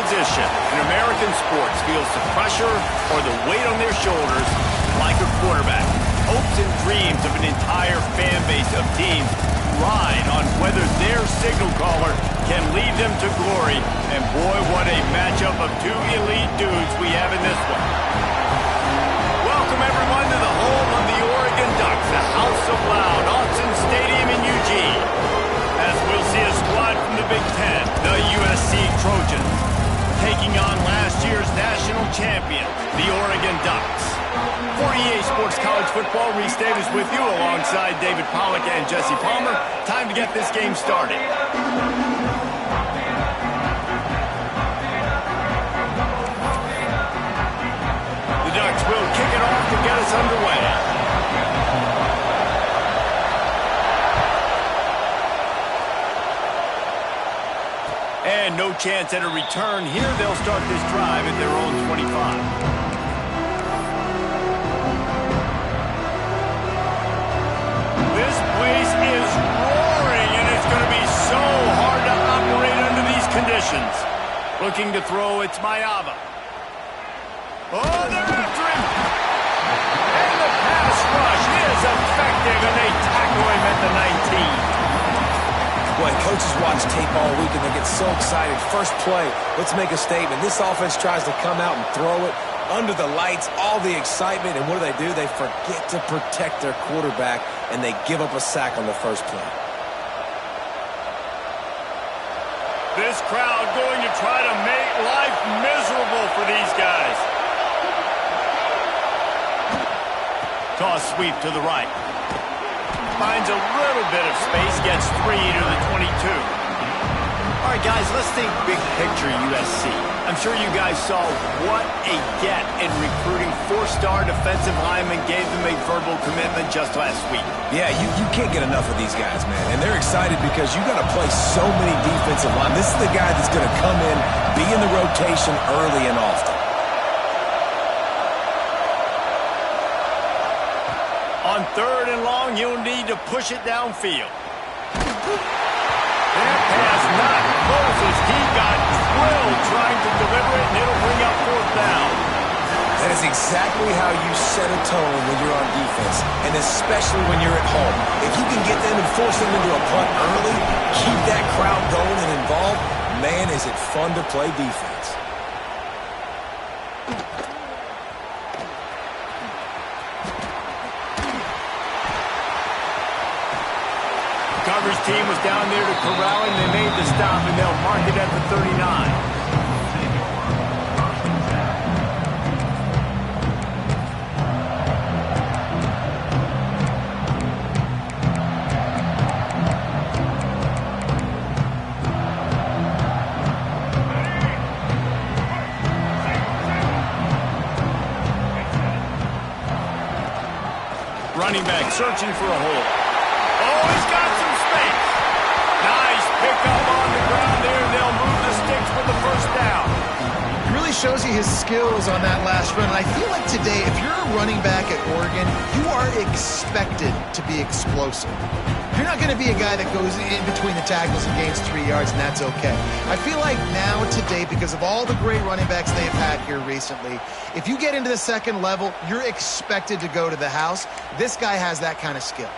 position in American sports feels the pressure or the weight on their shoulders like a quarterback. Hopes and dreams of an entire fan base of teams ride on whether their signal caller can lead them to glory. And boy, what a matchup of two elite dudes we have in this one. Welcome everyone to the home of the Oregon Ducks, the House of Loud, Autzen Stadium in Eugene. As we'll see a squad from the Big Ten, the USC Trojans, taking on last year's national champion, the Oregon Ducks. For EA Sports College Football, Reese Davis with you alongside David Pollack and Jesse Palmer. Time to get this game started. The Ducks will kick it off to get us underway. And no chance at a return here. They'll start this drive at their own 25. This place is roaring, and it's going to be so hard to operate under these conditions. Looking to throw, it's Mayava. Oh, they're after him. And the pass rush is effective, and they tackle him at the 19. Boy, coaches watch tape all week, and they get so excited. First play, let's make a statement. This offense tries to come out and throw it under the lights, all the excitement, and what do? They forget to protect their quarterback, and they give up a sack on the first play. This crowd going to try to make life miserable for these guys. Toss sweep to the right. Finds a little bit of space, gets 3 to the 22. All right, guys, let's think big picture USC. I'm sure you guys saw what a get in recruiting. 4-star defensive linemen gave them a verbal commitment just last week. Yeah, you can't get enough of these guys, man. And they're excited because you got to play so many defensive line. This is the guy that's going to come in, be in the rotation early and often. On 3rd and long, you'll need to push it downfield. That pass not close as he got drilled trying to deliver it, and it'll bring up 4th down. That is exactly how you set a tone when you're on defense, and especially when you're at home. If you can get them and force them into a punt early, keep that crowd going and involved, man, is it fun to play defense. Coverage team was down there to corral him. They made the stop, and they'll mark it at the 39. Running back searching for a hole. Oh, he's got some space. Nice pickup on the ground there. They'll move the sticks for the 1st down. It really shows you his skills on that last run. And I feel like today, if you're a running back at Oregon, you are expected to be explosive. You're not going to be a guy that goes in between the tackles and gains 3 yards, and that's okay. I feel like now today, because of all the great running backs they've had here recently, if you get into the 2nd level, you're expected to go to the house. This guy has that kind of skill.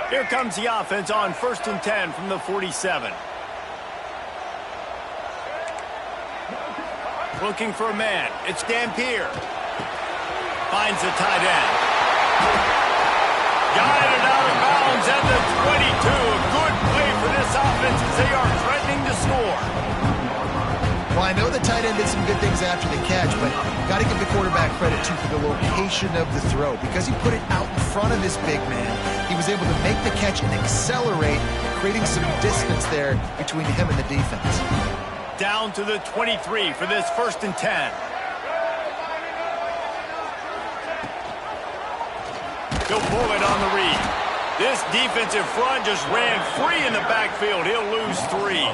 Here comes the offense on 1st and 10 from the 47. Looking for a man. It's Dampier. Finds the tight end. Got it out of bounds at the 22. A good play for this offense as they are threatening to score. Well, I know the tight end did some good things after the catch, but got to give the quarterback credit, too, for the location of the throw. Because he put it out in front of his big man, he was able to make the catch and accelerate, creating some distance there between him and the defense. Down to the 23 for this 1st and 10. He'll pull it on the read. This defensive front just ran free in the backfield. He'll lose 3.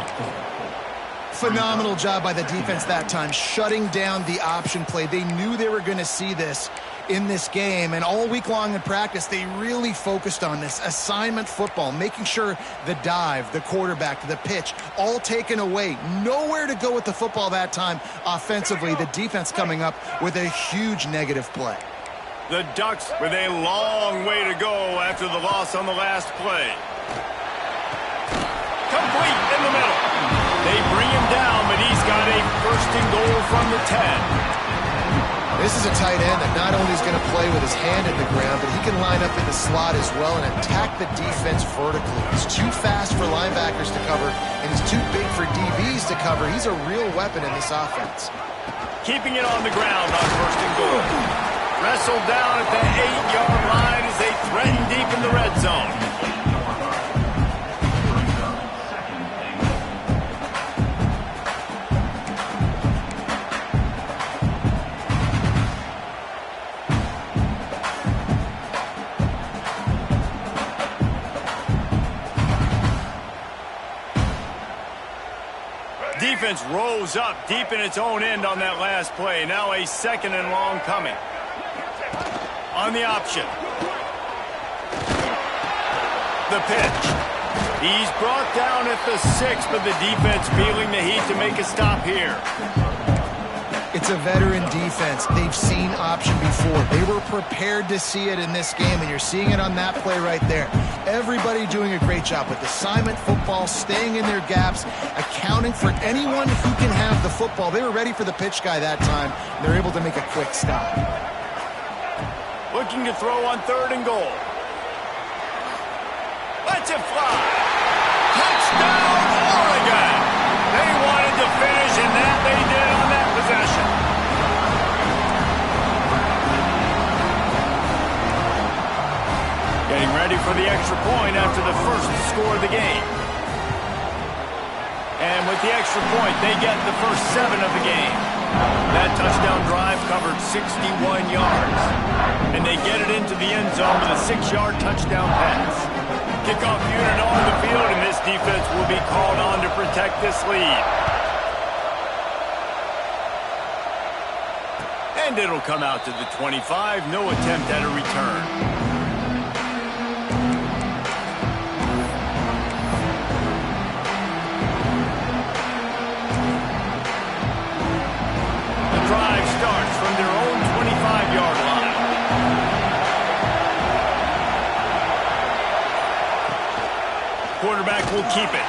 Phenomenal job by the defense that time, shutting down the option play. They knew they were going to see this in this game, and all week long in practice, they really focused on this assignment football, making sure the dive, the quarterback, the pitch, all taken away. Nowhere to go with the football that time offensively. The defense coming up with a huge negative play. The Ducks with a long way to go after the loss on the last play. Complete in the middle. They bring him down, but he's got a first and goal from the 10. This is a tight end that not only is going to play with his hand in the ground, but he can line up in the slot as well and attack the defense vertically. He's too fast for linebackers to cover, and he's too big for DBs to cover. He's a real weapon in this offense. Keeping it on the ground on first and goal. Wrestled down at the 8-yard line as they threaten deep in the red zone. Defense rose up deep in its own end on that last play. Now a second and long coming. On the option. The pitch. He's brought down at the 6, but the defense feeling the heat to make a stop here. It's a veteran defense. They've seen option before. They were prepared to see it in this game, and you're seeing it on that play right there. Everybody doing a great job with assignment football, staying in their gaps, accounting for anyone who can have the football. They were ready for the pitch guy that time. They're able to make a quick stop. Looking to throw on third and goal. Lets it fly. Touchdown, Oregon! They wanted to finish, and that they did on that possession. Getting ready for the extra point after the first score of the game. And with the extra point, they get the first 7 of the game. That touchdown drive covered 61 yards. And they get it into the end zone with a 6-yard touchdown pass. Kickoff unit on the field, and this defense will be called on to protect this lead. And it'll come out to the 25. No attempt at a return. Drive starts from their own 25-yard line. Quarterback will keep it.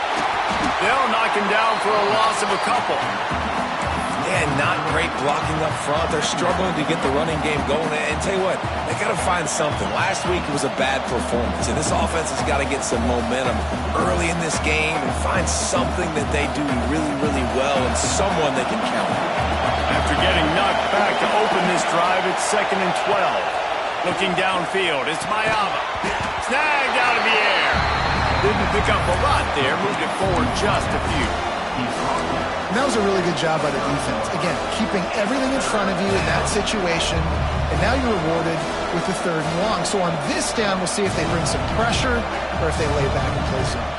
They'll knock him down for a loss of a couple. And not great blocking up front. They're struggling to get the running game going. And tell you what, they got to find something. Last week it was a bad performance, and this offense has got to get some momentum early in this game and find something that they do really, really well and someone they can count on. After getting knocked back to open this drive, it's 2nd and 12. Looking downfield, it's Mayama. Snagged out of the air. Didn't pick up a lot there, moved it forward just a few. And that was a really good job by the defense. Again, keeping everything in front of you in that situation, and now you're rewarded with the 3rd and long. So on this down, we'll see if they bring some pressure or if they lay back and play zone.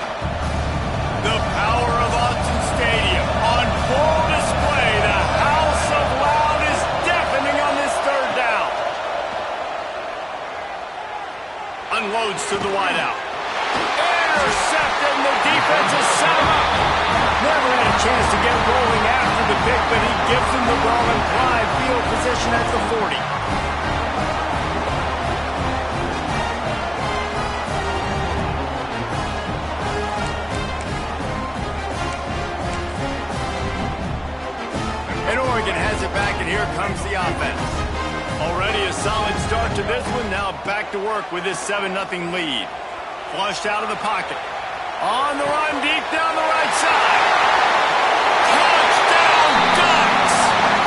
The power of Autzen Stadium on full display. The house of loud is deafening on this 3rd down. Unloads to the wideout. Intercepted, and the defense is set him up. Never had a chance to get rolling after the pick, but he gives him the ball in prime field position at the 40. And Oregon has it back, and here comes the offense. Already a solid start to this one. Now back to work with this 7-0 lead. Flushed out of the pocket. On the run, deep down the right side. Touchdown, Ducks!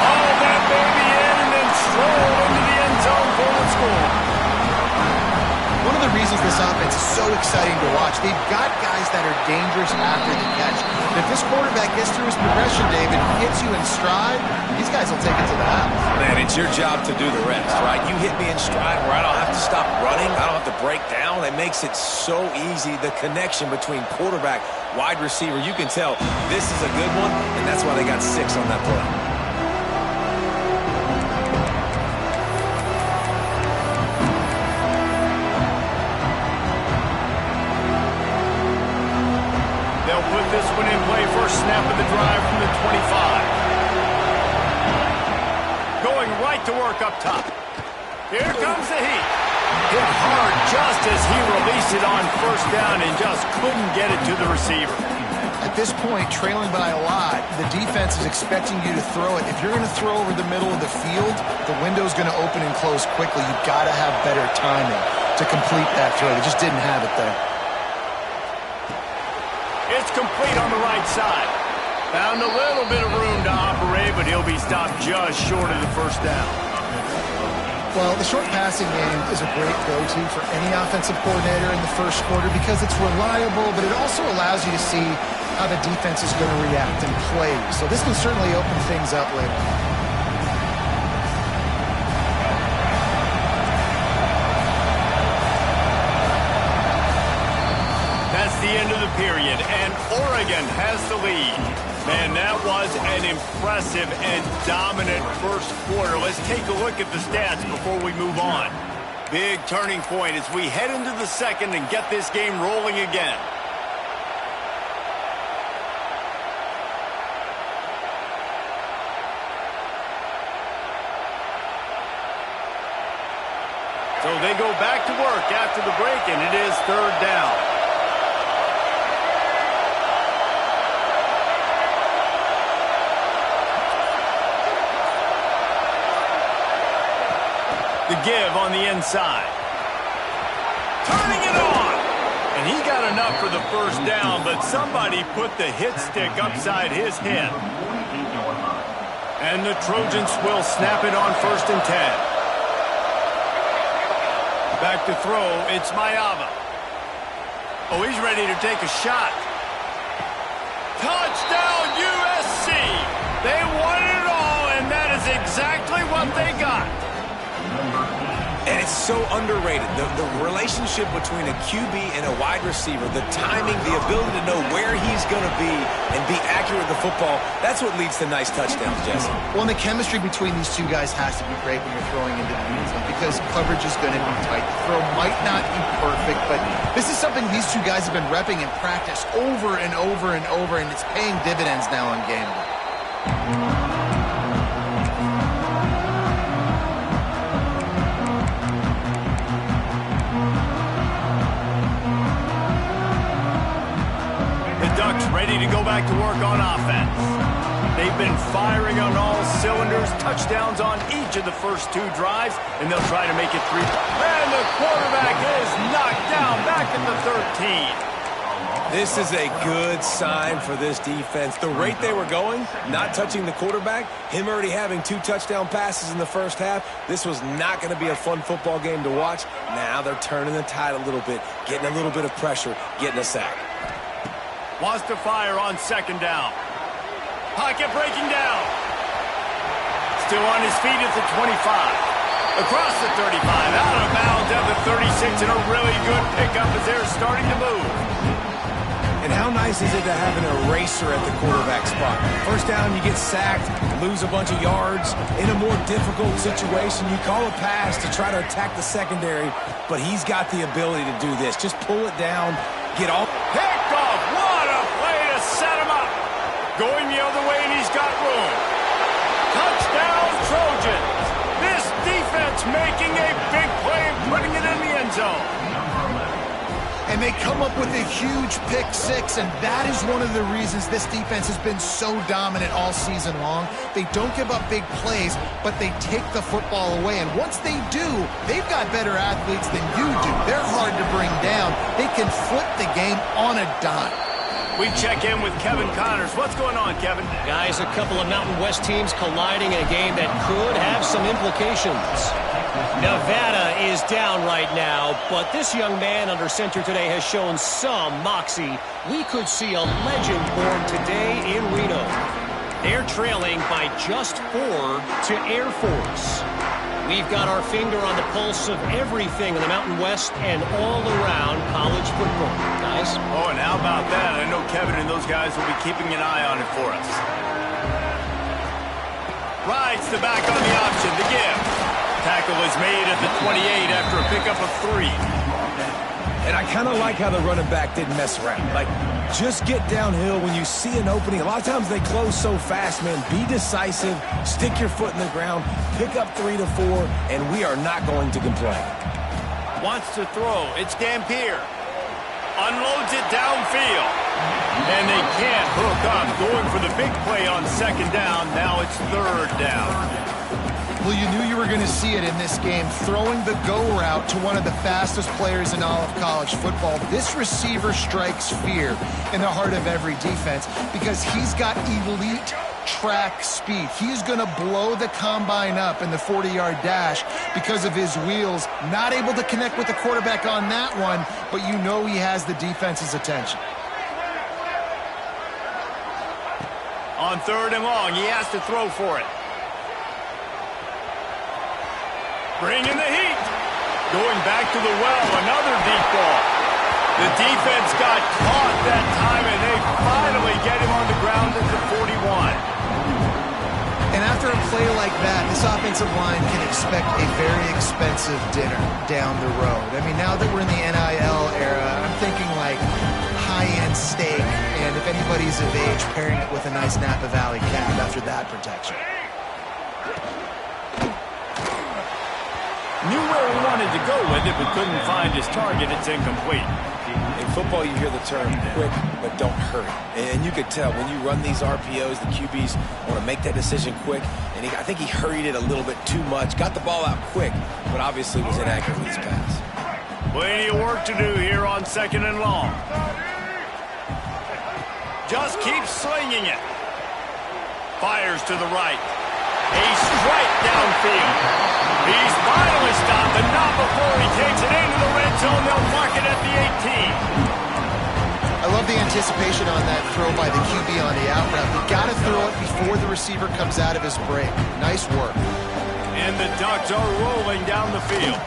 All that baby in and then stroll into the end zone for the score. One of the the reasons this offense is so exciting to watch. They've got guys that are dangerous after the catch. And if this quarterback gets through his progression, David, hits you in stride, these guys will take it to the house. Man, it's your job to do the rest, right? You hit me in stride where I don't have to stop running. I don't have to break down. It makes it so easy, the connection between quarterback, wide receiver. You can tell this is a good one, and that's why they got 6 on that play. They'll put this one in play. First snap of the drive from the 25. Going right to work up top. Here comes the heat. Hit hard just as he released it on first down and just couldn't get it to the receiver. At this point, trailing by a lot, the defense is expecting you to throw it. If you're going to throw over the middle of the field, the window's going to open and close quickly. You've got to have better timing to complete that throw. They just didn't have it there. It's complete on the right side. Found a little bit of room to operate, but he'll be stopped just short of the first down. Well, the short passing game is a great go-to for any offensive coordinator in the first quarter because it's reliable, but it also allows you to see how the defense is going to react and play. So this can certainly open things up later. That's the end of the period, and Oregon has the lead. Man, that was an impressive and dominant first quarter. Let's take a look at the stats before we move on. Big turning point as we head into the second and get this game rolling again. So they go back to work after the break, and it is third down. The give on the inside. Turning it on! And he got enough for the first down, but somebody put the hit stick upside his head. And the Trojans will snap it on 1st and 10. Back to throw, it's Mayava. Oh, he's ready to take a shot. Touchdown, USC! They won it all, and that is exactly what they got. And it's so underrated. The relationship between a QB and a wide receiver, the timing, the ability to know where he's going to be and be accurate with the football, that's what leads to nice touchdowns, Jesse. Well, and the chemistry between these two guys has to be great when you're throwing into the end zone because coverage is going to be tight. The throw might not be perfect, but this is something these two guys have been repping in practice over and over and over, and it's paying dividends now on game day. Ready to go back to work on offense. They've been firing on all cylinders, touchdowns on each of the first 2 drives, and they'll try to make it 3. And the quarterback is knocked down back at the 13. This is a good sign for this defense. The rate they were going, not touching the quarterback, him already having 2 touchdown passes in the first half, this was not going to be a fun football game to watch. Now they're turning the tide a little bit, getting a little bit of pressure, getting a sack. Wants to fire on 2nd down. Pocket breaking down. Still on his feet at the 25. Across the 35. Out of bounds at the 36. And a really good pickup as they're starting to move. And how nice is it to have an eraser at the quarterback spot? First down, you get sacked, lose a bunch of yards. In a more difficult situation, you call a pass to try to attack the secondary, but he's got the ability to do this. Just pull it down, get off. Picked off. What a play to set him up. Going the other way, and he's got room. Touchdown, Trojans. This defense making a big play and putting it in the end zone. And they come up with a huge pick 6, and that is one of the reasons this defense has been so dominant all season long. They don't give up big plays, but they take the football away. And once they do, they've got better athletes than you do. They're hard to bring down. They can flip the game on a dime. We check in with Kevin Connors. What's going on, Kevin? Guys, a couple of Mountain West teams colliding in a game that could have some implications. Nevada is down right now, but this young man under center today has shown some moxie. We could see a legend born today in Reno. They're trailing by just 4 to Air Force. We've got our finger on the pulse of everything in the Mountain West and all around college football. Guys? Oh, and how about that? I know Kevin and those guys will be keeping an eye on it for us. Rides the back on the option, the give. Tackle is made at the 28 after a pickup of 3. And I kind of like how the running back didn't mess around. Like, just get downhill when you see an opening. A lot of times they close so fast, man. Be decisive, stick your foot in the ground, pick up 3 to 4, and we are not going to complain. Wants to throw. It's Dampier. Unloads it downfield. And they can't hook up. Going for the big play on 2nd down. Now it's 3rd down. Well, you knew you were going to see it in this game, throwing the go route to one of the fastest players in all of college football. This receiver strikes fear in the heart of every defense because he's got elite track speed. He's going to blow the combine up in the 40-yard dash because of his wheels. Not able to connect with the quarterback on that one, but you know he has the defense's attention. On 3rd and long, he has to throw for it. Bringing the heat. Going back to the well, another deep ball. The defense got caught that time, and they finally get him on the ground at the 41. And after a play like that, this offensive line can expect a very expensive dinner down the road. I mean, now that we're in the NIL era, I'm thinking like high-end steak, and if anybody's of age, pairing it with a nice Napa Valley cab after that protection. Knew where he wanted to go with it, but couldn't find his target. It's incomplete. In football, you hear the term quick, but don't hurry. And you could tell when you run these RPOs, the QBs want to make that decision quick. And I think he hurried it a little bit too much. Got the ball out quick, but obviously was inaccurate with his pass. Plenty of work to do here on 2nd and long. Just keeps slinging it. Fires to the right. A strike downfield. He's finally stopped, and not before he takes it into the red zone. They'll mark it at the 18. I love the anticipation on that throw by the QB on the out route. You got to throw it before the receiver comes out of his break. Nice work. And the Ducks are rolling down the field.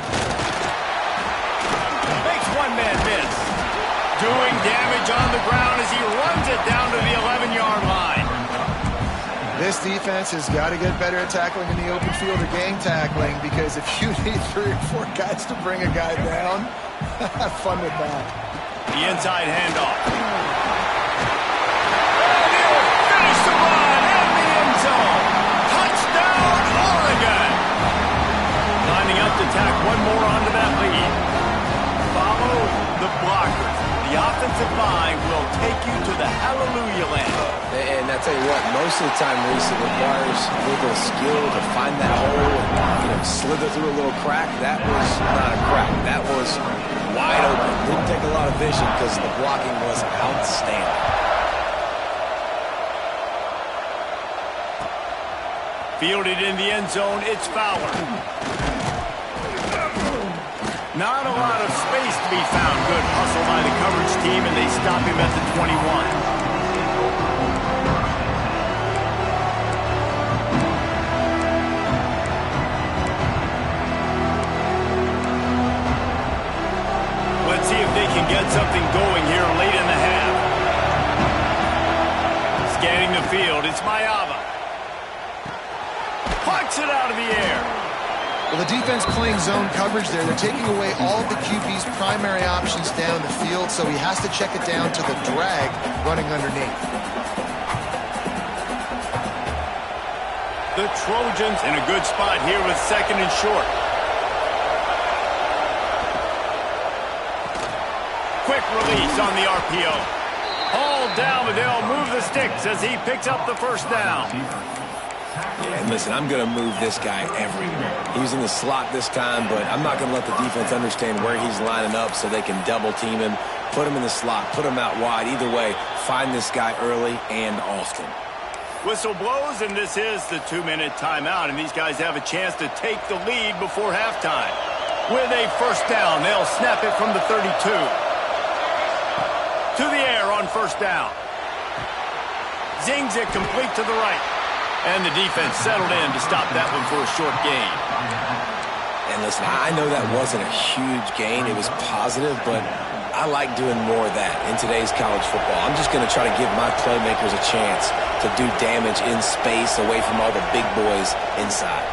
Makes one man miss. Doing damage on the ground as he runs it down to the 11-yard line. This defense has got to get better at tackling in the open field or gang tackling, because if you need 3 or 4 guys to bring a guy down, have fun with that. The inside handoff. And he'll finish the run in the end zone. Touchdown, Oregon. Lining up to tack one more onto that lead. Follow the blockers. The offensive line will take you to the hallelujah land. And I tell you what, most of the time, Reese, it requires a little bit of skill to find that hole and slither through a little crack. That was not a crack. That was wide open. Didn't take a lot of vision because the blocking was outstanding. Fielded in the end zone, it's Fowler. Not a lot of space to be found. Good hustle by the coverage team, and they stop him at the 21. Let's see if they can get something going here late in the half. Scanning the field, it's Mayava. Plucks it out of the air. Well, the defense playing zone coverage there. They're taking away all of the QB's primary options down the field, so he has to check it down to the drag running underneath. The Trojans in a good spot here with 2nd and short. Quick release on the RPO. Hauled down, but they'll move the sticks as he picks up the 1st down. Yeah, and listen, I'm going to move this guy everywhere. He was in the slot this time, but I'm not going to let the defense understand where he's lining up so they can double team him, put him in the slot, put him out wide. Either way, find this guy early and often. Whistle blows, and this is the 2-minute timeout, and these guys have a chance to take the lead before halftime. With a first down, they'll snap it from the 32. To the air on first down. Zings it complete to the right. And the defense settled in to stop that one for a short gain. And listen, I know that wasn't a huge gain. It was positive, but I like doing more of that in today's college football. I'm just going to try to give my playmakers a chance to do damage in space away from all the big boys inside.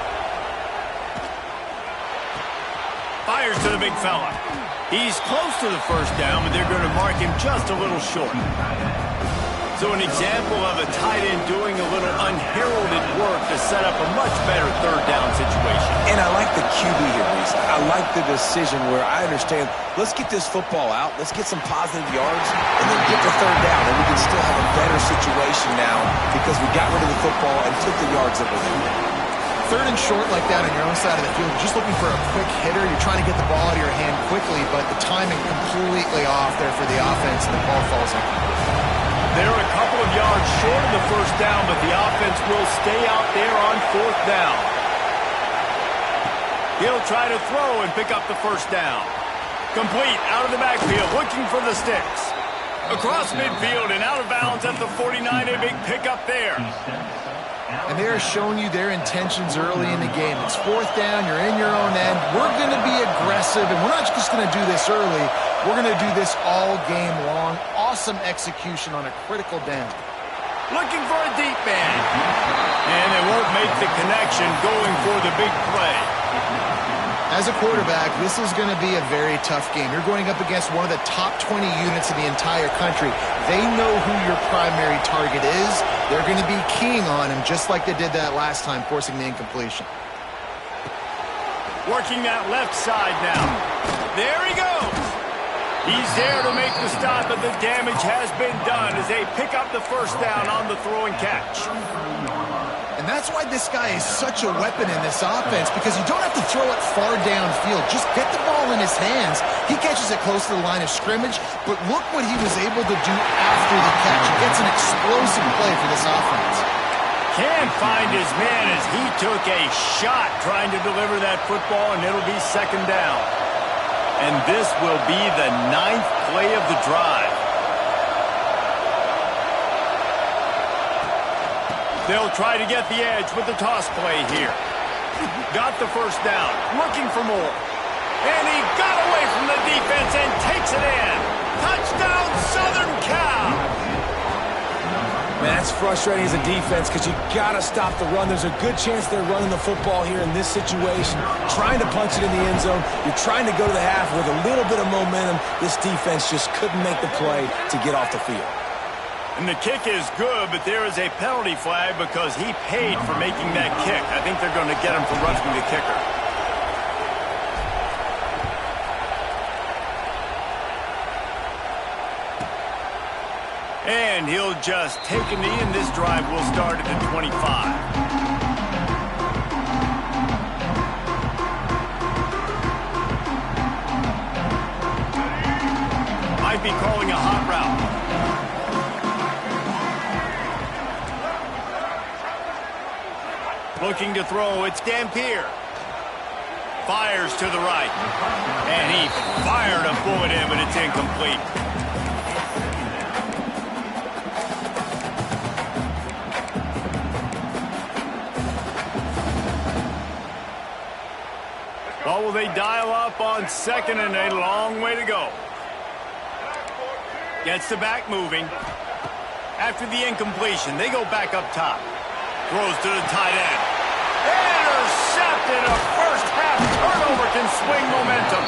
Fires to the big fella. He's close to the first down, but they're going to mark him just a little short. So an example of a tight end doing a little unheralded work to set up a much better third down situation. And I like the QB here, Reese. I like the decision where I understand, let's get this football out, let's get some positive yards, and then get the third down, and we can still have a better situation now because we got rid of the football and took the yards that were there. Third and short like that on your own side of the field, you're just looking for a quick hitter. You're trying to get the ball out of your hand quickly, but the timing completely off there for the offense, and the ball falls incomplete. They're a couple of yards short of the first down, but the offense will stay out there on fourth down. He'll try to throw and pick up the first down. Complete out of the backfield, looking for the sticks. Across midfield and out of bounds at the 49, a big pickup there. And they are showing you their intentions early in the game. It's fourth down, you're in your own end. We're going to be aggressive, and we're not just going to do this early. We're going to do this all game long. Awesome execution on a critical down. Looking for a deep man. And they won't make the connection going for the big play. As a quarterback, this is going to be a very tough game. You're going up against one of the top 20 units in the entire country. They know who your primary target is. They're going to be keying on him just like they did that last time, forcing the incompletion. Working that left side now. There he goes. He's there to make the stop, but the damage has been done as they pick up the first down on the throw and catch. And that's why this guy is such a weapon in this offense, because you don't have to throw it far downfield. Just get the ball in his hands. He catches it close to the line of scrimmage, but look what he was able to do after the catch. He gets an explosive play for this offense. Can't find his man as he took a shot trying to deliver that football, and it'll be second down. And this will be the 9th play of the drive. They'll try to get the edge with the toss play here. Got the first down, looking for more. And he got away from the defense and takes it in. Touchdown, Southern Cal! Man, that's frustrating as a defense because you got to stop the run. There's a good chance they're running the football here in this situation, trying to punch it in the end zone. You're trying to go to the half with a little bit of momentum. This defense just couldn't make the play to get off the field. And the kick is good, but there is a penalty flag because he paid for making that kick. I think they're going to get him for roughing the kicker. And he'll just take a knee, and this drive will start at the 25. Might be calling a hot route. Looking to throw, it's Dampier. Fires to the right. And he fired a bullet in, but it's incomplete. Oh, will they dial up on second, and a long way to go. Gets the back moving. After the incompletion, they go back up top. Throws to the tight end. Intercepted. A first half turnover can swing momentum.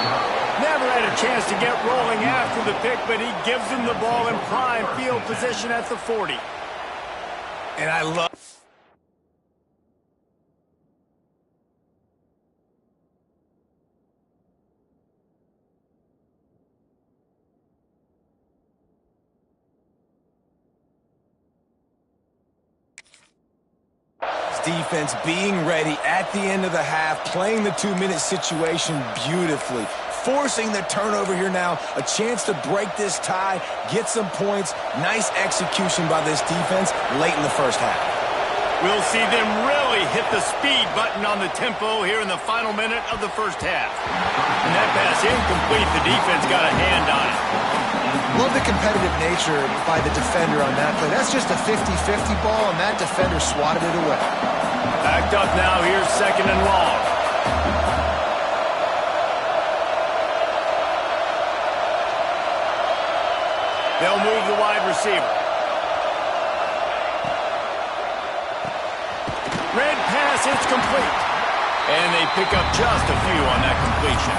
Never had a chance to get rolling after the pick, but he gives them the ball in prime field position at the 40. And I love... defense being ready at the end of the half, playing the 2-minute situation beautifully, forcing the turnover here now, a chance to break this tie, get some points. Nice execution by this defense late in the first half. We'll see them really hit the speed button on the tempo here in the final minute of the first half. And that pass incomplete. The defense got a hand on it. Love the competitive nature by the defender on that play. That's just a 50-50 ball, and that defender swatted it away. Backed up now. Here's second and long. They'll move the wide receiver. Red pass, it's complete. And they pick up just a few on that completion.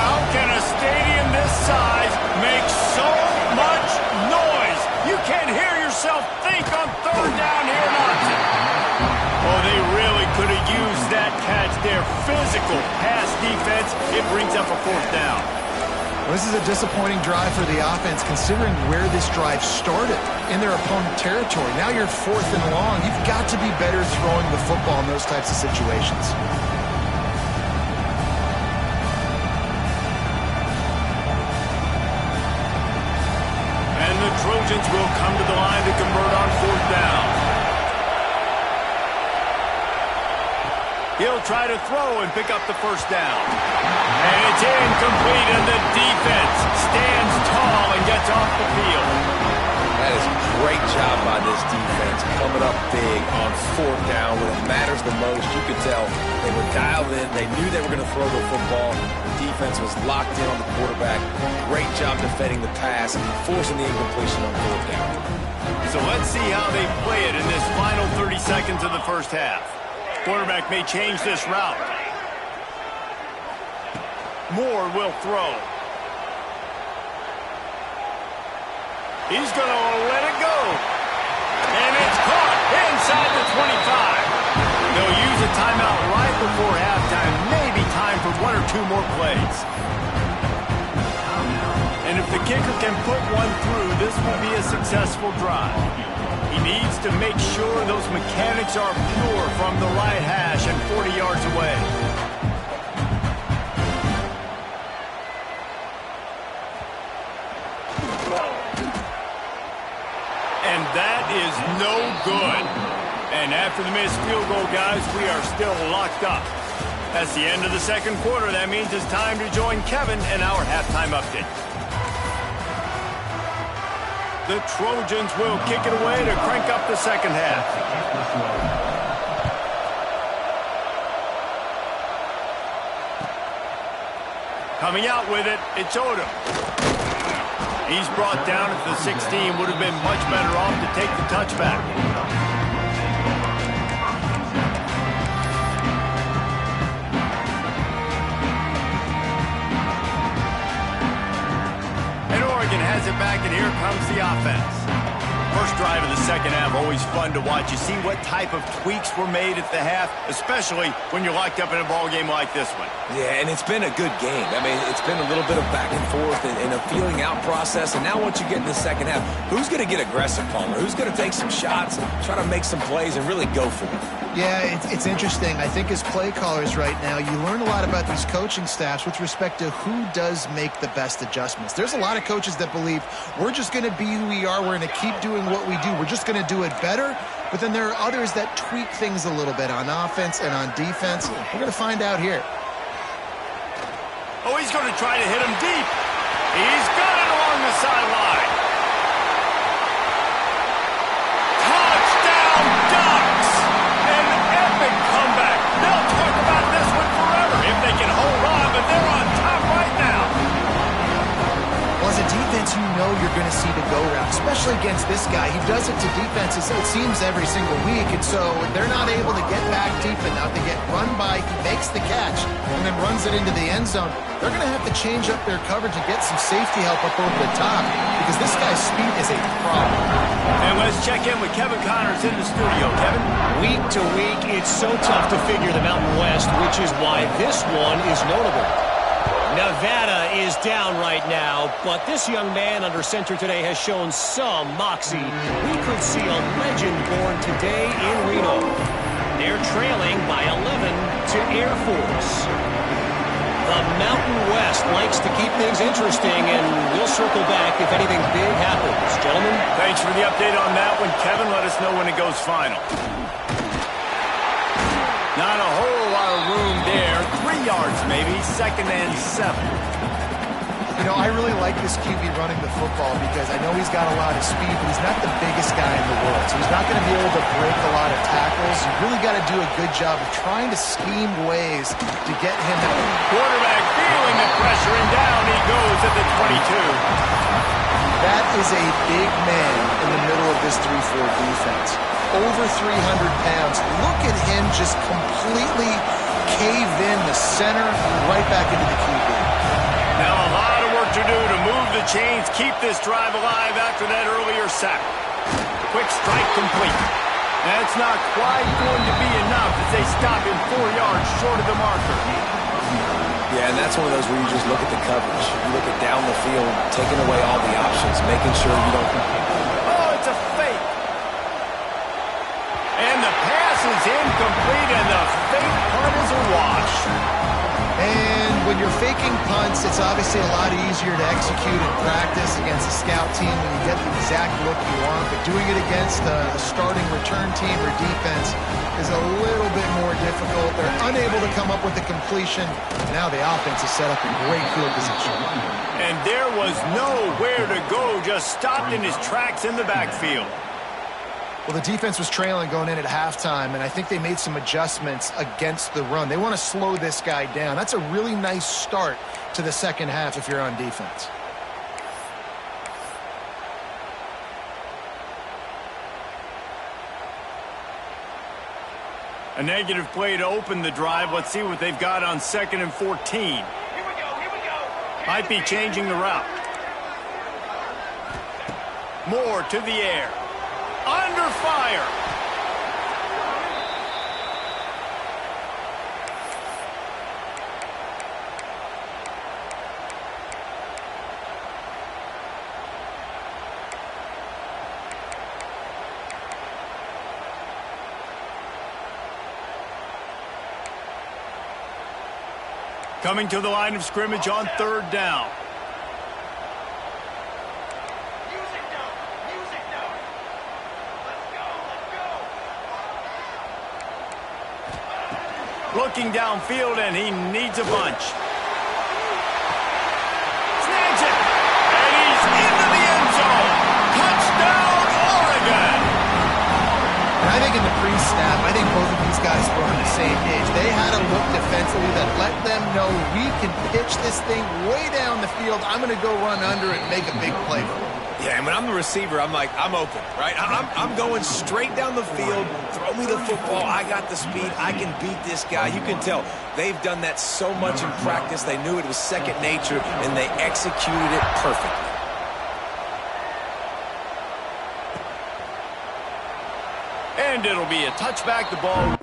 How can a stadium this size make so much noise? You can't hear yourself think on third down here in Austin. Oh, they really could have used that catch there. Physical pass defense. It brings up a fourth down. Well, this is a disappointing drive for the offense, considering where this drive started in their opponent territory. Now you're fourth and long. You've got to be better throwing the football in those types of situations. And the Trojans will come to the line to convert on fourth down. He'll try to throw and pick up the first down. And it's incomplete, and the defense stands tall and gets off the field. That is a great job by this defense, coming up big on fourth down when it matters the most. You could tell they were dialed in. They knew they were going to throw the football. The defense was locked in on the quarterback. Great job defending the pass and forcing the incompletion on fourth down. So let's see how they play it in this final 30 seconds of the first half. Quarterback may change this route. Moore will throw. He's going to let it go. And it's caught inside the 25. They'll use a timeout right before halftime. Maybe time for one or two more plays. And if the kicker can put one through, this will be a successful drive. He needs to make sure those mechanics are pure from the right hash and 40 yards away. And that is no good. And after the missed field goal, guys, we are still locked up. That's the end of the second quarter. That means it's time to join Kevin in our halftime update. The Trojans will kick it away to crank up the second half. Coming out with it, it's Odom. He's brought down at the 16. Would have been much better off to take the touchback. Has it back, and here comes the offense. First drive of the second half, always fun to watch. You see what type of tweaks were made at the half, especially when you're locked up in a ball game like this one. Yeah, and it's been a good game. I mean, it's been a little bit of back and forth and a feeling out process. And now once you get in the second half, who's going to get aggressive, Palmer? Who's going to take some shots, try to make some plays, and really go for it? Yeah, it's interesting. I think as play callers right now, you learn a lot about these coaching staffs with respect to who does make the best adjustments. There's a lot of coaches that believe we're just going to be who we are. We're going to keep doing what we do. We're just going to do it better. But then there are others that tweak things a little bit on offense and on defense. We're going to find out here. Oh, he's going to try to hit him deep. He's got it along the sideline. Touchdown, Ducks! An epic comeback. They'll talk about this one forever if they can hold on, but they're on top right now. Well, as a defense, you know you're going to see the go-route, especially against this guy. He does it to defenses, it seems, every single week, and so they're not able to get back deep enough to get run by. He makes the catch and then runs it into the end zone. They're going to have to change up their coverage and get some safety help up over the top because this guy's speed is a problem. And let's check in with Kevin Connors in the studio. Kevin? Week to week, it's so tough to figure the Mountain West, which is why this one is notable. Nevada is down right now, but this young man under center today has shown some moxie. We could see a legend born today in Reno. They're trailing by 11 to Air Force. The Mountain West likes to keep things interesting, and we'll circle back if anything big happens. Gentlemen? Thanks for the update on that one, Kevin. Let us know when it goes final. Not a whole lot of room there. 3 yards maybe, 2nd and 7. You know, I really like this QB running the football because I know he's got a lot of speed, but he's not the biggest guy in the world. So he's not going to be able to break a lot of tackles. You really got to do a good job of trying to scheme ways to get him out. Quarterback feeling the pressure, and down he goes at the 22. That is a big man in the middle of this 3-4 defense. Over 300 pounds. Look at him just completely cave in the center, right back into the QB. Now a lot of work to do to move the chains, keep this drive alive after that earlier sack. Quick strike complete. That's not quite going to be enough as they stop him 4 yards short of the marker. Yeah, and that's one of those where you just look at the coverage. You look at down the field, taking away all the options, making sure you don't... Oh, it's a fake. And the pass is incomplete, and the fake punt is a wash. And when you're faking punts, it's obviously a lot easier to execute in practice against a scout team when you get the exact look you want. But doing it against a starting return team or defense is a little bit more difficult. They're unable to come up with the completion. Now the offense is set up in great field position. And there was nowhere to go, just stopped in his tracks in the backfield. Well, the defense was trailing going in at halftime, and I think they made some adjustments against the run. They want to slow this guy down. That's a really nice start to the second half if you're on defense. A negative play to open the drive. Let's see what they've got on 2nd and 14. Here we go. Might be changing the route. Moore to the air. Under fire. Coming to the line of scrimmage on 3rd down. Looking downfield, and he needs a bunch. Snags it, and he's into the end zone. Touchdown, Oregon! And I think in the pre-snap, I think both of these guys were on the same page. They had a look defensively that let them know we can pitch this thing way down the field. I'm going to go run under it and make a big play for it. Yeah, and when I'm the receiver, I'm like, I'm open, right? I'm going straight down the field. Throw me the football. I got the speed. I can beat this guy. You can tell they've done that so much in practice. They knew it was second nature, and they executed it perfectly. And it'll be a touchback. The ball...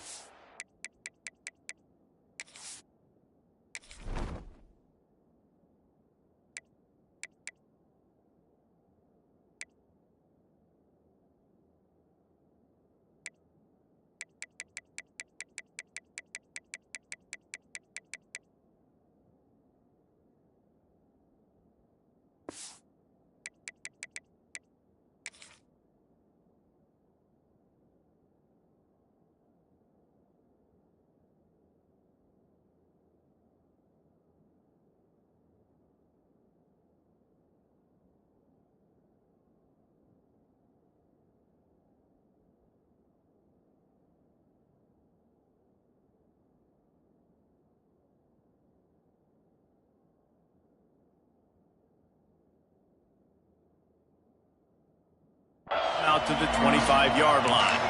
out to the 25-yard line.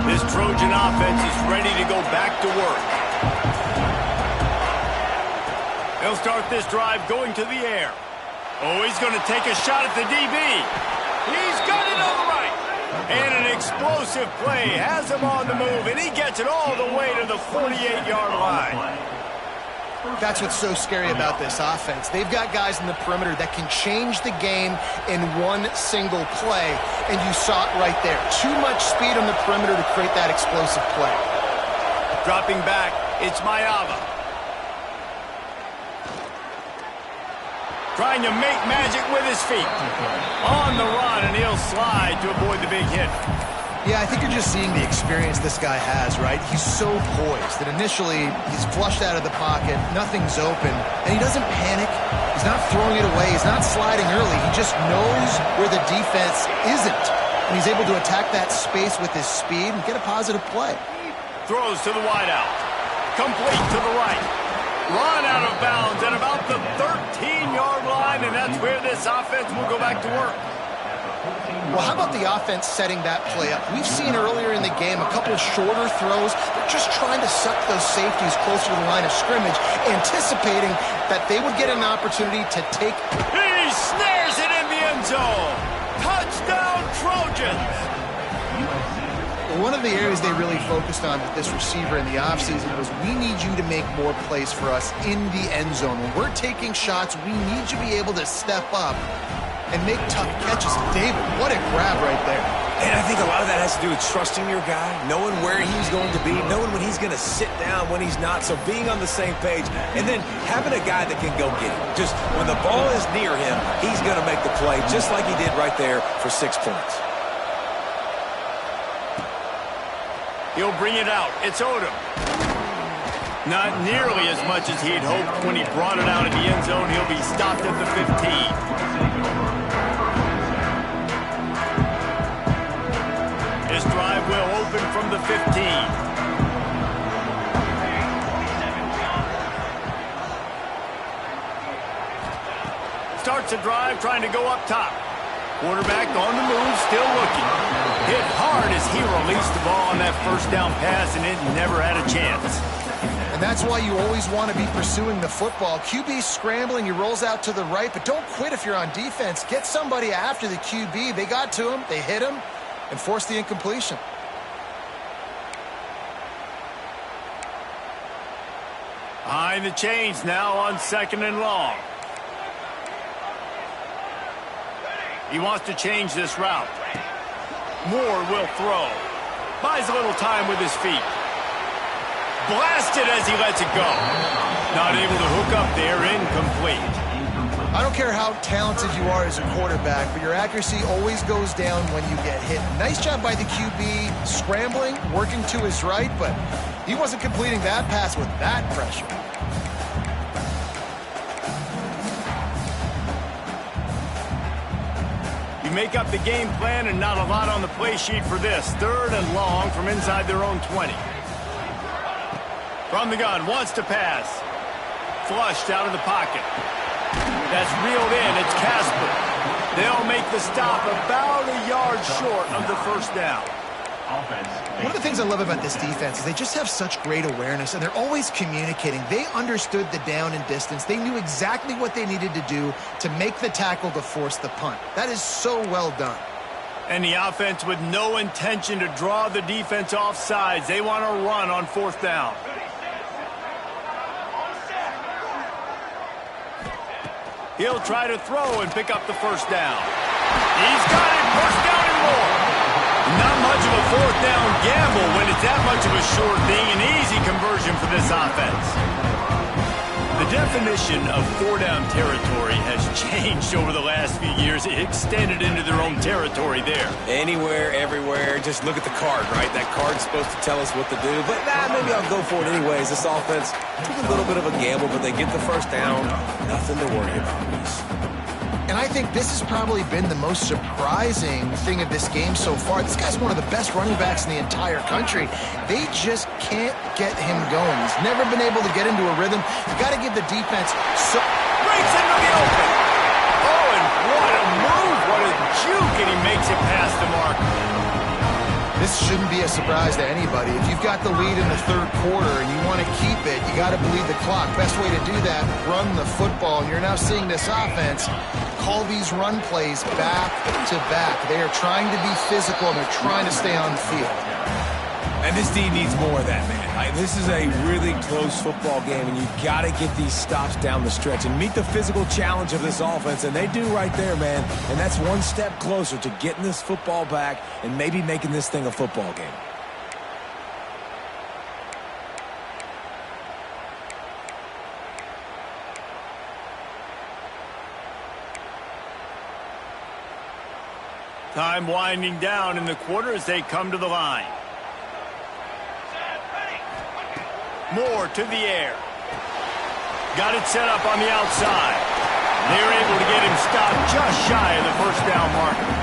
This Trojan offense is ready to go back to work. They'll start this drive going to the air. Oh, he's going to take a shot at the DB. He's got it on the right. And an explosive play has him on the move, and he gets it all the way to the 48-yard line. That's what's so scary about this offense. They've got guys in the perimeter that can change the game in one single play, and you saw it right there. Too much speed on the perimeter to create that explosive play. Dropping back, it's Mayava. Trying to make magic with his feet. On the run, and he'll slide to avoid the big hit. Yeah, I think you're just seeing the experience this guy has, right? He's so poised that initially he's flushed out of the pocket, nothing's open, and he doesn't panic. He's not throwing it away. He's not sliding early. He just knows where the defense isn't, and he's able to attack that space with his speed and get a positive play. Throws to the wideout. Complete to the right. Run out of bounds at about the 13-yard line, and that's where this offense will go back to work. Well, how about the offense setting that play up? We've seen earlier in the game a couple shorter throws. They're just trying to suck those safeties closer to the line of scrimmage, anticipating that they would get an opportunity to take. He snares it in the end zone. Touchdown, Trojans. One of the areas they really focused on with this receiver in the offseason was, we need you to make more plays for us in the end zone. When we're taking shots, we need you to be able to step up and make tough catches. David, what a grab right there. And I think a lot of that has to do with trusting your guy, knowing where he's going to be, knowing when he's going to sit down, when he's not, so being on the same page, and then having a guy that can go get it. Just when the ball is near him, he's going to make the play, just like he did right there for 6 points. He'll bring it out. It's Odom. Not nearly as much as he'd hoped when he brought it out in the end zone. He'll be stopped at the 15. His drive will open from the 15. Starts a drive trying to go up top. Quarterback on the move, still looking. Hit hard as he released the ball on that first down pass, and it never had a chance. And that's why you always want to be pursuing the football. QB scrambling, he rolls out to the right, but don't quit if you're on defense. Get somebody after the QB. They got to him, they hit him, and forced the incompletion. Behind the chains now on 2nd and long. He wants to change this route. Moore will throw. Buys a little time with his feet. Blasted as he lets it go. Not able to hook up there, incomplete. I don't care how talented you are as a quarterback, but your accuracy always goes down when you get hit. Nice job by the QB, scrambling, working to his right, but he wasn't completing that pass with that pressure. You make up the game plan and not a lot on the play sheet for this. 3rd and long from inside their own 20. From the gun, wants to pass. Flushed out of the pocket. That's reeled in. It's Casper. They'll make the stop about a yard short of the first down. One of the things I love about this defense is they just have such great awareness, and they're always communicating. They understood the down and distance. They knew exactly what they needed to do to make the tackle to force the punt. That is so well done. And the offense with no intention to draw the defense off sides. They want to run on 4th down. He'll try to throw and pick up the first down. He's got it, first down and more. Not much of a 4th down gamble when it's that much of a sure thing. An easy conversion for this offense. The definition of 4-down territory has changed over the last few years. It extended into their own territory there. Anywhere, everywhere, just look at the card, right? That card's supposed to tell us what to do, but maybe I'll go for it anyways. This offense took a little bit of a gamble, but they get the first down. Nothing to worry about, Reese. And I think this has probably been the most surprising thing of this game so far. This guy's one of the best running backs in the entire country. They just can't get him going. He's never been able to get into a rhythm. You got to give the defense so... Breaks into the open. Oh, and what a move. What a juke, and he makes it past the mark. This shouldn't be a surprise to anybody. If you've got the lead in the 3rd quarter and you want to keep it, you got to bleed the clock. Best way to do that, run the football. And you're now seeing this offense call these run plays back to back. They are trying to be physical, and they're trying to stay on the field. And this team needs more of that, man. This is a really close football game, and you've got to get these stops down the stretch and meet the physical challenge of this offense, and they do right there, man. And that's one step closer to getting this football back and maybe making this thing a football game. Time winding down in the quarter as they come to the line. Moore to the air. Got it set up on the outside. They're able to get him stopped just shy of the first down marker.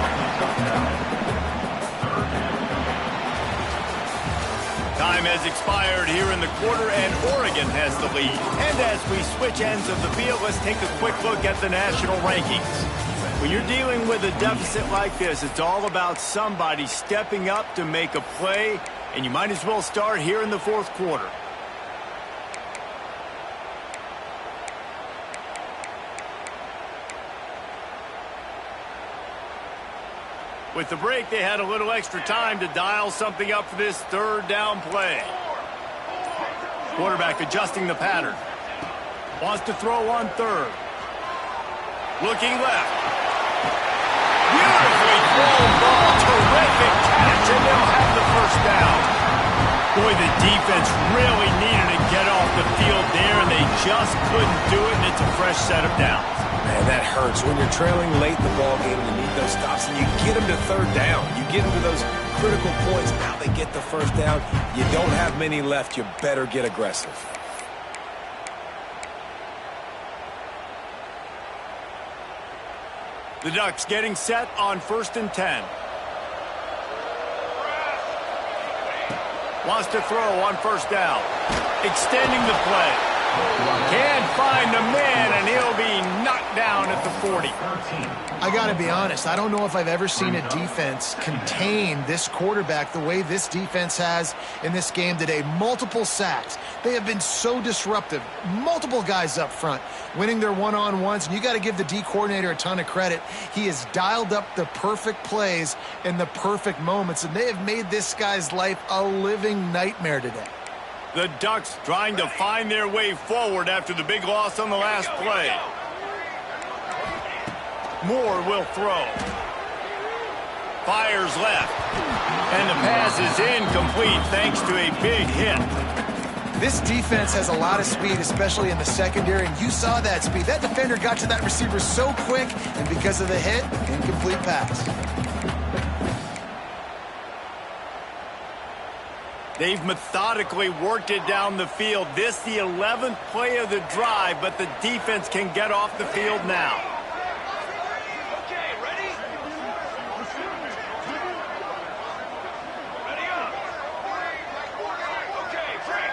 Time has expired here in the quarter, and Oregon has the lead. And as we switch ends of the field, let's take a quick look at the national rankings. When you're dealing with a deficit like this, it's all about somebody stepping up to make a play, and you might as well start here in the fourth quarter. With the break, they had a little extra time to dial something up for this third down play. Quarterback adjusting the pattern. Wants to throw on third. Looking left. Beautifully thrown ball. Terrific catch, and they'll have the first down. Boy, the defense really needed to get off the field there, and they just couldn't do it, and it's a fresh set of downs. Man, that hurts. When you're trailing late in the ball game, you need those stops, and you get them to third down. You get them to those critical points. Now they get the first down. You don't have many left. You better get aggressive. The Ducks getting set on 1st and 10. Wants to throw on first down. Extending the play. Can't find the man, and he'll be knocked down at the 40. I got to be honest, I don't know if I've ever seen a defense contain this quarterback the way this defense has in this game today. Multiple sacks. They have been so disruptive. Multiple guys up front winning their one-on-ones, and you got to give the D coordinator a ton of credit. He has dialed up the perfect plays in the perfect moments, and they have made this guy's life a living nightmare today. The Ducks trying to find their way forward after the big loss on the last play. Moore will throw. Fires left. And the pass is incomplete thanks to a big hit. This defense has a lot of speed, especially in the secondary, and you saw that speed. That defender got to that receiver so quick, and because of the hit, incomplete pass. They've methodically worked it down the field. This the 11th play of the drive, but the defense can get off the field now. Okay, ready? Ready up. Okay, break.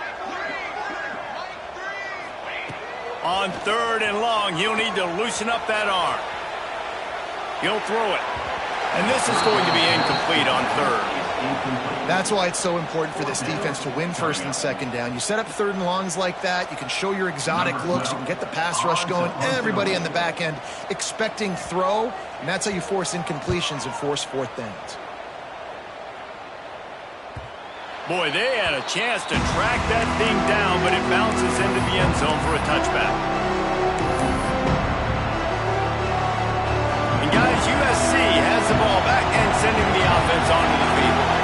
On 3rd and long, he'll need to loosen up that arm. He'll throw it. And this is going to be incomplete on 3rd. That's why it's so important for this defense to win 1st and 2nd down. You set up 3rd and longs like that, you can show your exotic looks, you can get the pass rush going, everybody on the back end expecting throw, and that's how you force incompletions and force 4th downs. Boy, they had a chance to track that thing down, but it bounces into the end zone for a touchback. And guys, USC has the ball back and sending the offense onto the field.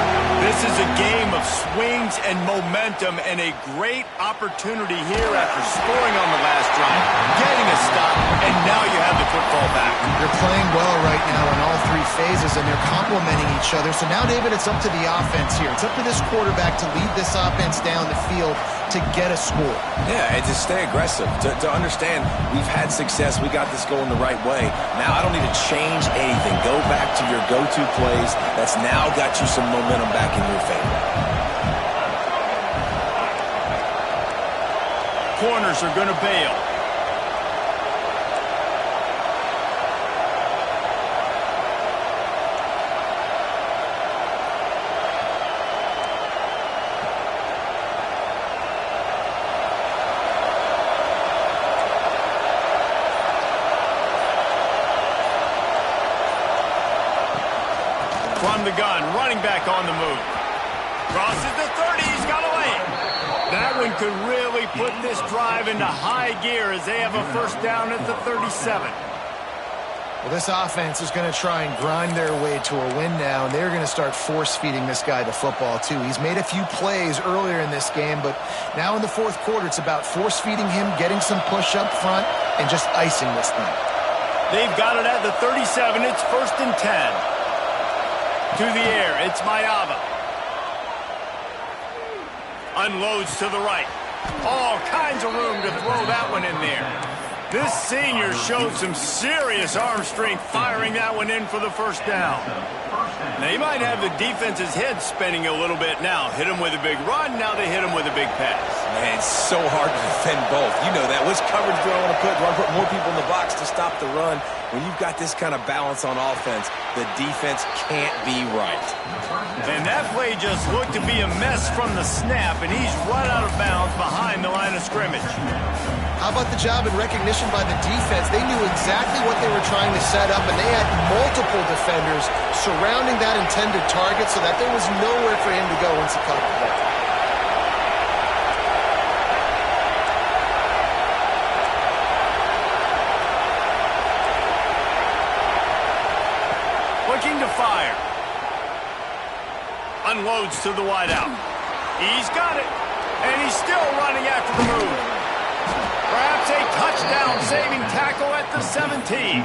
This is a game of swings and momentum, and a great opportunity here after scoring on the last drive, getting a stop, and now you have the football back. They're playing well right now in all 3 phases, and they're complementing each other. So now, David, it's up to the offense here. It's up to this quarterback to lead this offense down the field to get a score. Yeah, and to stay aggressive, to understand we've had success, we got this going the right way. Now I don't need to change anything. Go back to your go-to plays. That's now got you some momentum back in your favor. Corners are going to bail. From the gun, running back on the move. Crosses the 30, he's got a lane. could really put this drive into high gear as they have a first down at the 37. Well, this offense is going to try and grind their way to a win now, and they're going to start force-feeding this guy the football, too. He's made a few plays earlier in this game, but now in the fourth quarter, it's about force-feeding him, getting some push up front, and just icing this thing. They've got it at the 37. It's 1st and 10. To the air, it's Mayava. Unloads to the right. All kinds of room to throw that one in there. This senior showed some serious arm strength firing that one in for the first down. They might have the defense's head spinning a little bit now. Hit him with a big run, now they hit him with a big pass. Man, it's so hard to defend both. You know that. Which coverage do I want to put? Do I put more people in the box to stop the run? When you've got this kind of balance on offense, the defense can't be right. And that play just looked to be a mess from the snap, and he's run out of bounds behind the line of scrimmage. How about the job and recognition by the defense? They knew exactly what they were trying to set up, and they had multiple defenders surrounding that intended target so that there was nowhere for him to go once he caught the ball. Looking to fire. Unloads to the wideout. He's got it, and he's still running after the move. Perhaps a touchdown-saving tackle at the 17.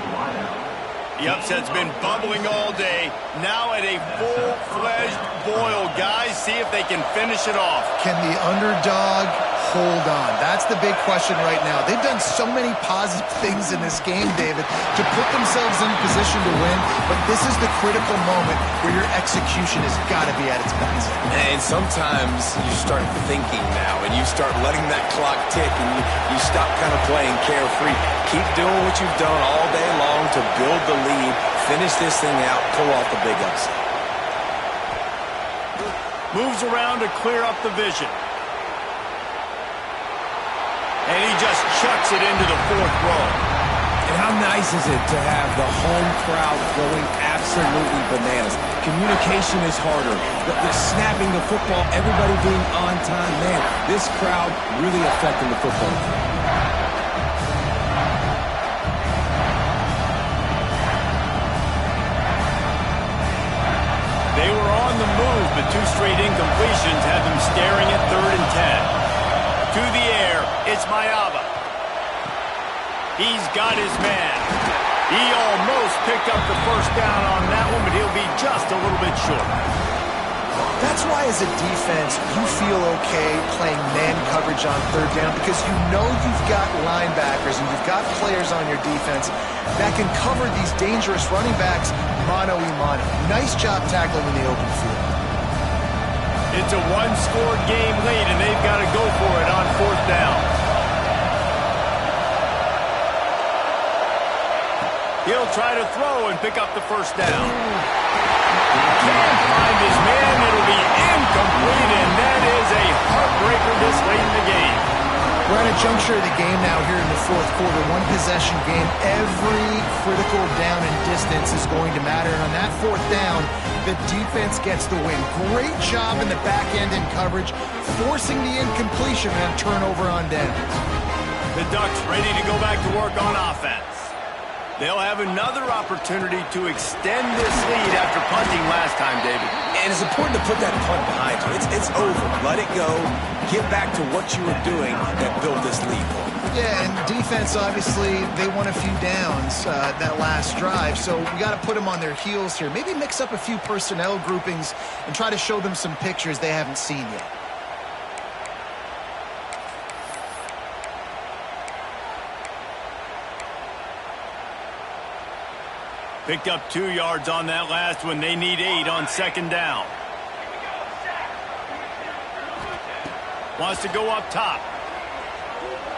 The upset's been bubbling all day. Now at a full-fledged boil. Guys, see if they can finish it off. Can the underdog hold on? That's the big question right now. They've done so many positive things in this game, David, to put themselves in position to win, but this is the critical moment where your execution has got to be at its best. And sometimes you start thinking now, and you start letting that clock tick, and you stop kind of playing carefree. Keep doing what you've done all day long to build the lead, finish this thing out, pull off the big upset. Moves around to clear up the vision. And he just chucks it into the fourth row. And how nice is it to have the home crowd going absolutely bananas? Communication is harder. The snapping the football, everybody being on time. Man, this crowd really affecting the football. They were on the move, but two straight incompletions had them staring at 3rd and 10. To the air, it's Mayava. He's got his man. He almost picked up the first down on that one, but he'll be just a little bit short. That's why as a defense, you feel okay playing man coverage on 3rd down because you know you've got linebackers and you've got players on your defense that can cover these dangerous running backs mano-a-mano. Nice job tackling in the open field. It's a one-score game lead, and they've got to go for it on 4th down. He'll try to throw and pick up the first down. Can't find his man. It'll be incomplete, and that is a heartbreaker this late in the game. We're at a juncture of the game now here in the fourth quarter. One possession game. Every critical down and distance is going to matter. And on that 4th down, the defense gets the win. Great job in the back end in coverage, forcing the incompletion and a turnover on down. The Ducks ready to go back to work on offense. They'll have another opportunity to extend this lead after punting last time, David. And it's important to put that punt behind you. It's over. Let it go. Get back to what you were doing that built this lead. Yeah, and defense, obviously, they won a few downs that last drive, so we got to put them on their heels here. Maybe mix up a few personnel groupings and try to show them some pictures they haven't seen yet. Picked up 2 yards on that last one. They need 8 on 2nd down. Wants to go up top.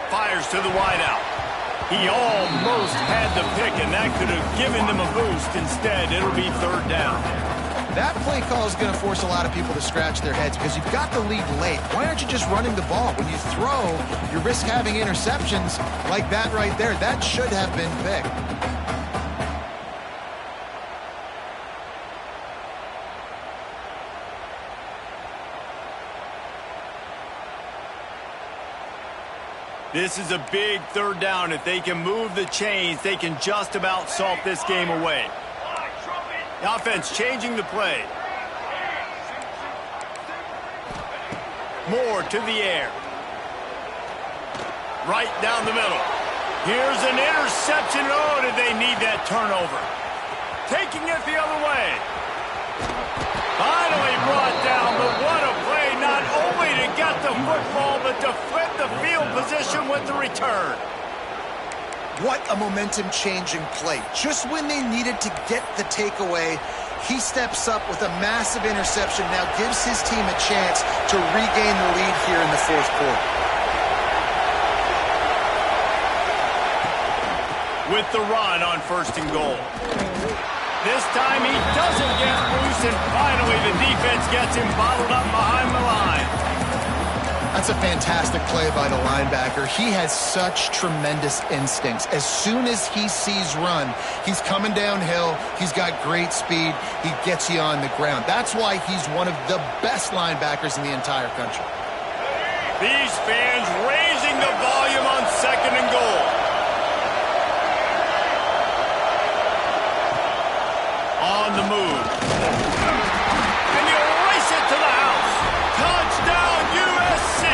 Fires to the wideout. He almost had the pick, and that could have given them a boost. Instead, it'll be 3rd down. That play call is going to force a lot of people to scratch their heads because you've got the lead late. Why aren't you just running the ball? When you throw, you risk having interceptions like that right there. That should have been picked. This is a big third down. If they can move the chains, they can just about salt this game away. The offense changing the play. Moore to the air. Right down the middle. Here's an interception. Oh, did they need that turnover? Taking it the other way. Finally brought down, but what a play. Not only to get the football, but to flip the field position with the return. What a momentum-changing play. Just when they needed to get the takeaway, he steps up with a massive interception, now gives his team a chance to regain the lead here in the fourth quarter. With the run on 1st and goal. This time he doesn't get loose, and finally the defense gets him bottled up behind the line. That's a fantastic play by the linebacker. He has such tremendous instincts. As soon as he sees run, he's coming downhill. He's got great speed. He gets you on the ground. That's why he's one of the best linebackers in the entire country. These fans raising the volume on 2nd and goal. On the move. And you race it to the house. Touchdown, USC.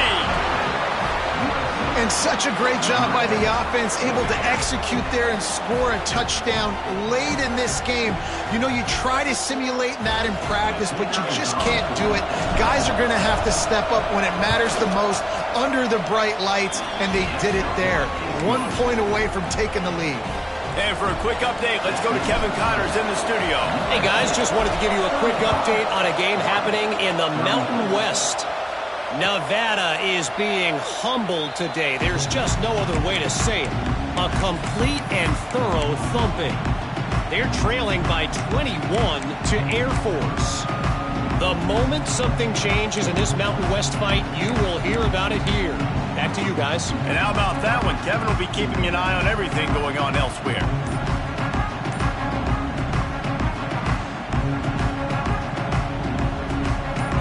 And such a great job by the offense, able to execute there and score a touchdown late in this game. You know, you try to simulate that in practice, but you just can't do it. Guys are going to have to step up when it matters the most under the bright lights, and they did it there. 1 point away from taking the lead. And for a quick update, let's go to Kevin Connors in the studio. Hey, guys, just wanted to give you a quick update on a game happening in the Mountain West. Nevada is being humbled today. There's just no other way to say it. A complete and thorough thumping. They're trailing by 21 to Air Force. The moment something changes in this Mountain West fight, you will hear about it here. Back to you guys. And how about that one? Kevin will be keeping an eye on everything going on elsewhere.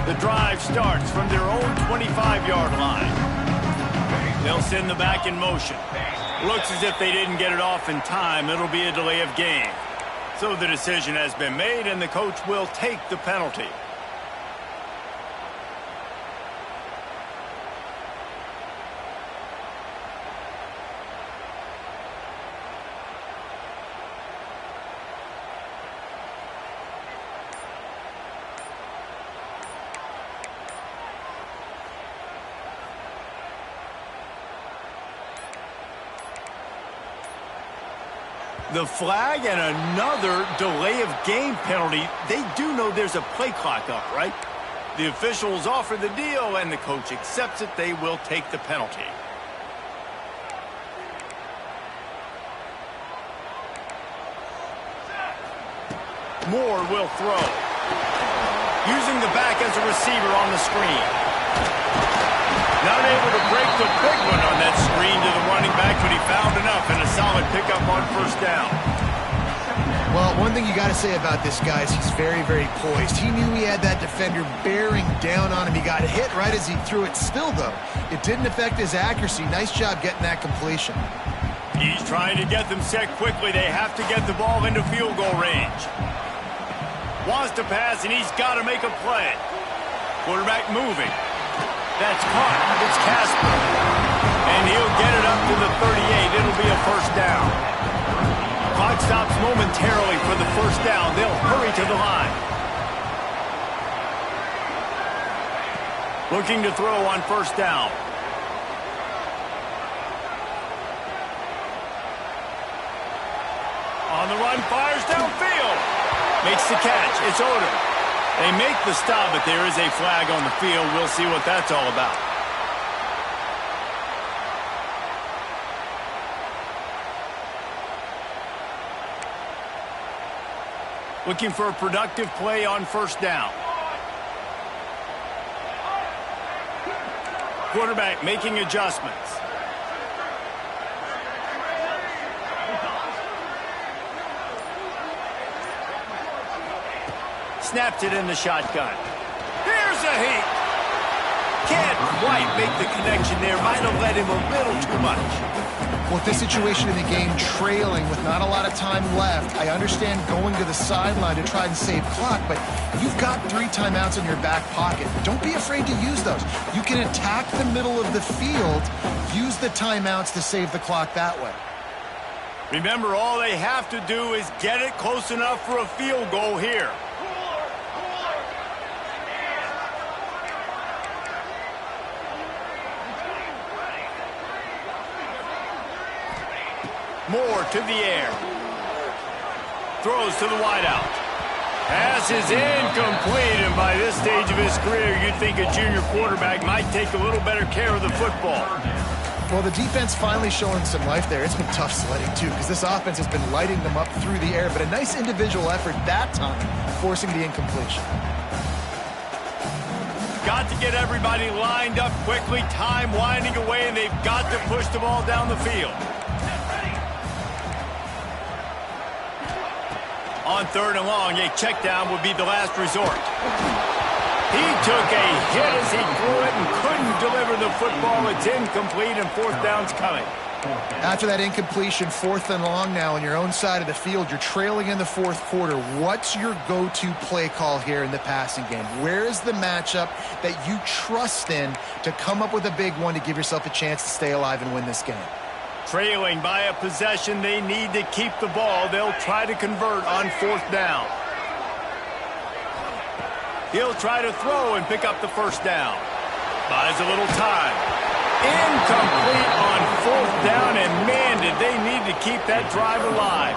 The drive starts from their own 25-yard line. They'll send the back in motion. Looks as if they didn't get it off in time. It'll be a delay of game. So the decision has been made, and the coach will take the penalty. The flag and another delay of game penalty. They do know there's a play clock up, right? The officials offer the deal, and the coach accepts it. They will take the penalty. Moore will throw. Using the back as a receiver on the screen. Not able to break the big one on that screen to the running back, but he found enough and a solid pickup on 1st down. Well, one thing you got to say about this guy is he's very, very poised. He knew he had that defender bearing down on him. He got hit right as he threw it. Still, though, it didn't affect his accuracy. Nice job getting that completion. He's trying to get them set quickly. They have to get the ball into field goal range. Wants to pass, and he's got to make a play. Quarterback moving. That's caught. It's Casper. And he'll get it up to the 38. It'll be a 1st down. Clock stops momentarily for the 1st down. They'll hurry to the line. Looking to throw on 1st down. On the run, fires downfield. Makes the catch. It's Odom. They make the stop, but there is a flag on the field. We'll see what that's all about. Looking for a productive play on 1st down. Quarterback making adjustments. Snapped it in the shotgun. Here's a heat. Can't quite quite make the connection there. Might have led him a little too much. With this situation in the game, trailing with not a lot of time left, I understand going to the sideline to try and save clock, but you've got 3 timeouts in your back pocket. Don't be afraid to use those. You can attack the middle of the field, use the timeouts to save the clock that way. Remember, all they have to do is get it close enough for a field goal here. Moore to the air. Throws to the wideout. Pass is incomplete, and by this stage of his career, you'd think a junior quarterback might take a little better care of the football. Well, the defense finally showing some life there. It's been tough sledding, too, because this offense has been lighting them up through the air, but a nice individual effort that time, forcing the incompletion. Got to get everybody lined up quickly, time winding away, and they've got to push the ball down the field. On 3rd and long, a check down would be the last resort. He took a hit as he threw it and couldn't deliver the football. It's incomplete, and 4th down's coming. After that incompletion, 4th and long now on your own side of the field, you're trailing in the 4th quarter. What's your go-to play call here in the passing game? Where is the matchup that you trust in to come up with a big one to give yourself a chance to stay alive and win this game? Trailing by a possession, they need to keep the ball. They'll try to convert on 4th down. He'll try to throw and pick up the 1st down. Buys a little time. Incomplete on 4th down, and man, did they need to keep that drive alive.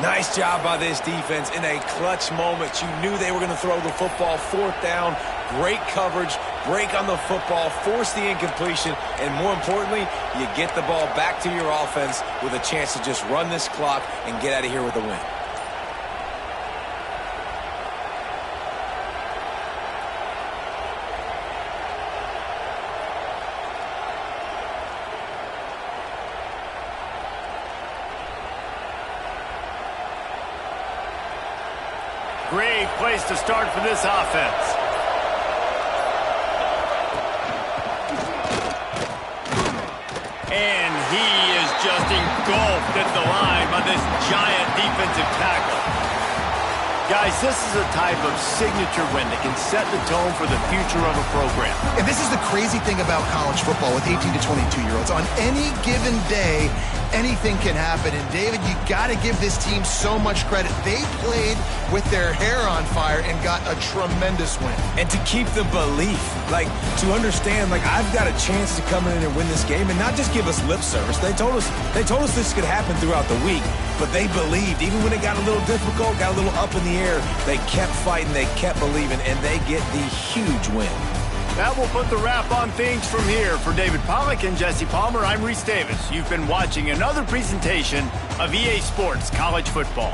Nice job by this defense in a clutch moment. You knew they were going to throw the football. 4th down, great coverage, break on the football, force the incompletion, and more importantly, you get the ball back to your offense with a chance to just run this clock and get out of here with a win. Great place to start for this offense. And he is just engulfed at the line by this giant defensive tackle. Guys, this is a type of signature win that can set the tone for the future of a program. And this is the crazy thing about college football with 18 to 22-year-olds. On any given day, anything can happen. And, David, you got to give this team so much credit. They played with their hair on fire and got a tremendous win. And to keep the belief, to understand, I've got a chance to come in and win this game and not just give us lip service. They told us this could happen throughout the week, but they believed. Even when it got a little difficult, got a little up in the air, they kept fighting, they kept believing, and they get the huge win. That will put the wrap on things from here. For David Pollack and Jesse Palmer, I'm Reese Davis. You've been watching another presentation of EA Sports College Football.